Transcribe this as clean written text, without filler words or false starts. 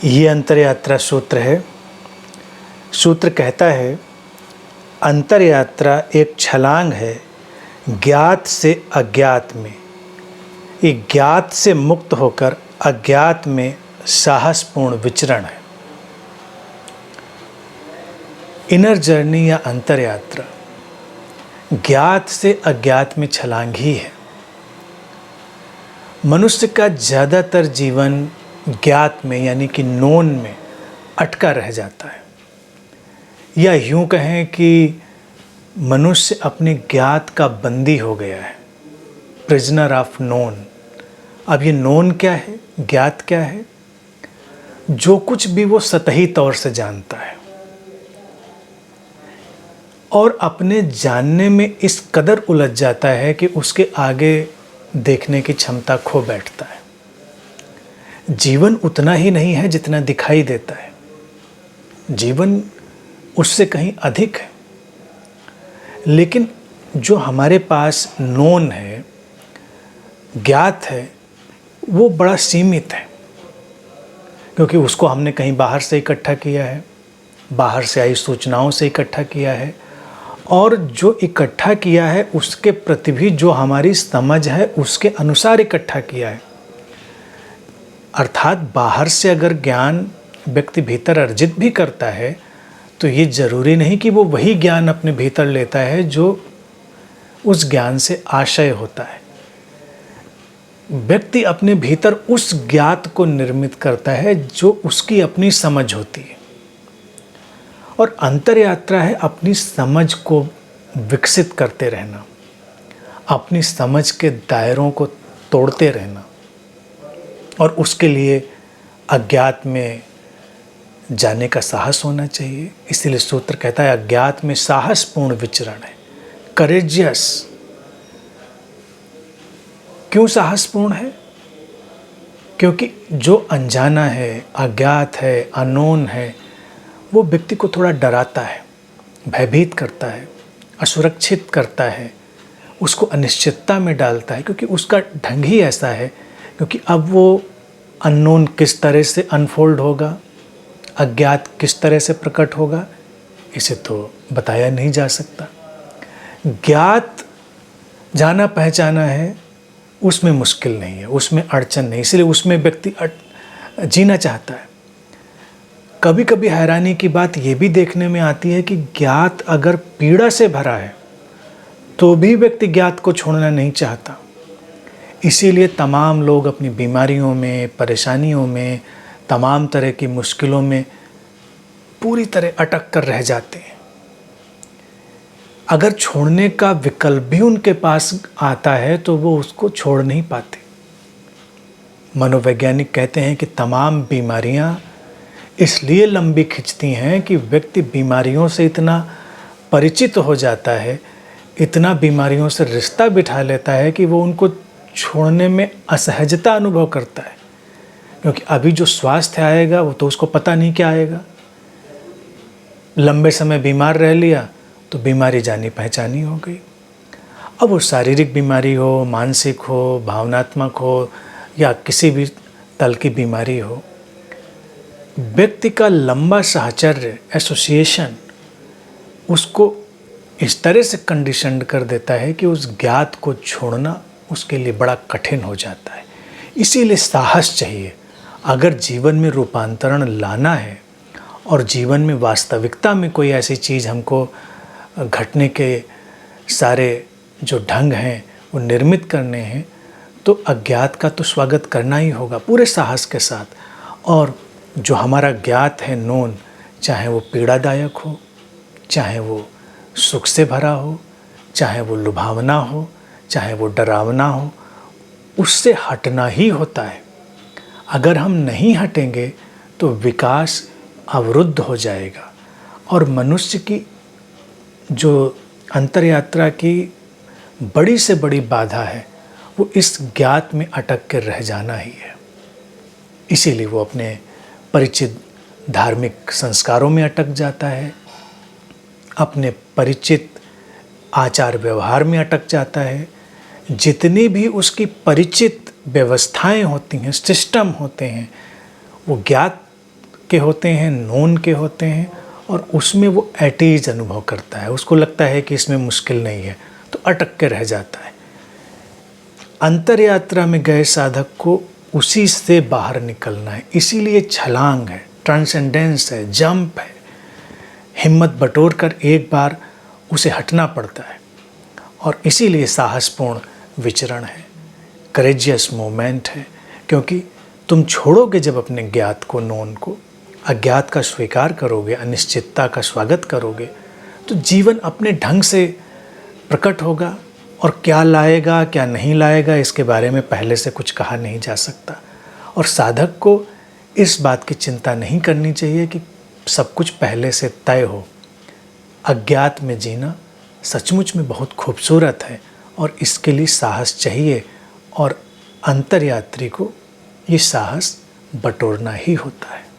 ये अंतरयात्रा सूत्र है। सूत्र कहता है, अंतरयात्रा एक छलांग है ज्ञात से अज्ञात में। ये ज्ञात से मुक्त होकर अज्ञात में साहसपूर्ण विचरण है। इनर जर्नी या अंतरयात्रा ज्ञात से अज्ञात में छलांग ही है। मनुष्य का ज़्यादातर जीवन ज्ञात में यानी कि नोन में अटका रह जाता है, या यूं कहें कि मनुष्य अपने ज्ञात का बंदी हो गया है, प्रिजनर ऑफ नोन। अब ये नोन क्या है, ज्ञात क्या है? जो कुछ भी वो सतही तौर से जानता है और अपने जानने में इस कदर उलझ जाता है कि उसके आगे देखने की क्षमता खो बैठता है। जीवन उतना ही नहीं है जितना दिखाई देता है, जीवन उससे कहीं अधिक है। लेकिन जो हमारे पास नोन है, ज्ञात है, वो बड़ा सीमित है, क्योंकि उसको हमने कहीं बाहर से इकट्ठा किया है, बाहर से आई सूचनाओं से इकट्ठा किया है, और जो इकट्ठा किया है उसके प्रति भी जो हमारी समझ है उसके अनुसार इकट्ठा किया है। अर्थात बाहर से अगर ज्ञान व्यक्ति भीतर अर्जित भी करता है तो ये जरूरी नहीं कि वो वही ज्ञान अपने भीतर लेता है जो उस ज्ञान से आशय होता है। व्यक्ति अपने भीतर उस ज्ञात को निर्मित करता है जो उसकी अपनी समझ होती है। और अंतरयात्रा है अपनी समझ को विकसित करते रहना, अपनी समझ के दायरों को तोड़ते रहना, और उसके लिए अज्ञात में जाने का साहस होना चाहिए। इसीलिए सूत्र कहता है अज्ञात में साहसपूर्ण विचरण है, करेजियस। क्यों साहसपूर्ण है? क्योंकि जो अनजाना है, अज्ञात है, अननोन है, वो व्यक्ति को थोड़ा डराता है, भयभीत करता है, असुरक्षित करता है, उसको अनिश्चितता में डालता है, क्योंकि उसका ढंग ही ऐसा है। क्योंकि अब वो अननोन किस तरह से अनफोल्ड होगा, अज्ञात किस तरह से प्रकट होगा, इसे तो बताया नहीं जा सकता। ज्ञात जाना पहचाना है, उसमें मुश्किल नहीं है, उसमें अड़चन नहीं, इसलिए उसमें व्यक्ति जीना चाहता है। कभी कभी हैरानी की बात ये भी देखने में आती है कि ज्ञात अगर पीड़ा से भरा है तो भी व्यक्ति ज्ञात को छोड़ना नहीं चाहता। इसीलिए तमाम लोग अपनी बीमारियों में, परेशानियों में, तमाम तरह की मुश्किलों में पूरी तरह अटक कर रह जाते हैं। अगर छोड़ने का विकल्प भी उनके पास आता है तो वो उसको छोड़ नहीं पाते। मनोवैज्ञानिक कहते हैं कि तमाम बीमारियां इसलिए लंबी खिंचती हैं कि व्यक्ति बीमारियों से इतना परिचित हो जाता है, इतना बीमारियों से रिश्ता बिठा लेता है कि वो उनको छोड़ने में असहजता अनुभव करता है। क्योंकि अभी जो स्वास्थ्य आएगा वो तो उसको पता नहीं क्या आएगा। लंबे समय बीमार रह लिया तो बीमारी जानी पहचानी हो गई। अब वो शारीरिक बीमारी हो, मानसिक हो, भावनात्मक हो, या किसी भी तल की बीमारी हो, व्यक्ति का लंबा साहचर्य, एसोसिएशन उसको इस तरह से कंडीशन्ड कर देता है कि उस ज्ञात को छोड़ना उसके लिए बड़ा कठिन हो जाता है। इसीलिए साहस चाहिए। अगर जीवन में रूपांतरण लाना है और जीवन में वास्तविकता में कोई ऐसी चीज़ हमको घटने के सारे जो ढंग हैं वो निर्मित करने हैं, तो अज्ञात का तो स्वागत करना ही होगा पूरे साहस के साथ। और जो हमारा ज्ञात है, नोन, चाहे वो पीड़ादायक हो, चाहे वो सुख से भरा हो, चाहे वो लुभावना हो, चाहे वो डरावना हो, उससे हटना ही होता है। अगर हम नहीं हटेंगे तो विकास अवरुद्ध हो जाएगा। और मनुष्य की जो अंतरयात्रा की बड़ी से बड़ी बाधा है वो इस ज्ञात में अटक कर रह जाना ही है। इसीलिए वो अपने परिचित धार्मिक संस्कारों में अटक जाता है, अपने परिचित आचार व्यवहार में अटक जाता है। जितनी भी उसकी परिचित व्यवस्थाएं होती हैं, सिस्टम होते हैं, वो ज्ञात के होते हैं, नोन के होते हैं, और उसमें वो एट ईज अनुभव करता है, उसको लगता है कि इसमें मुश्किल नहीं है, तो अटक के रह जाता है। अंतर यात्रा में गए साधक को उसी से बाहर निकलना है, इसीलिए छलांग है, ट्रांसेंडेंस है, जंप है, हिम्मत बटोर कर एक बार उसे हटना पड़ता है, और इसीलिए साहसपूर्ण विचरण है, करेजियस मोमेंट है, क्योंकि तुम छोड़ोगे जब अपने ज्ञात को, नोन को, अज्ञात का स्वीकार करोगे, अनिश्चितता का स्वागत करोगे, तो जीवन अपने ढंग से प्रकट होगा, और क्या लाएगा क्या नहीं लाएगा इसके बारे में पहले से कुछ कहा नहीं जा सकता। और साधक को इस बात की चिंता नहीं करनी चाहिए कि सब कुछ पहले से तय हो। अज्ञात में जीना सचमुच में बहुत खूबसूरत है, और इसके लिए साहस चाहिए, और अंतर्यात्री को ये साहस बटोरना ही होता है।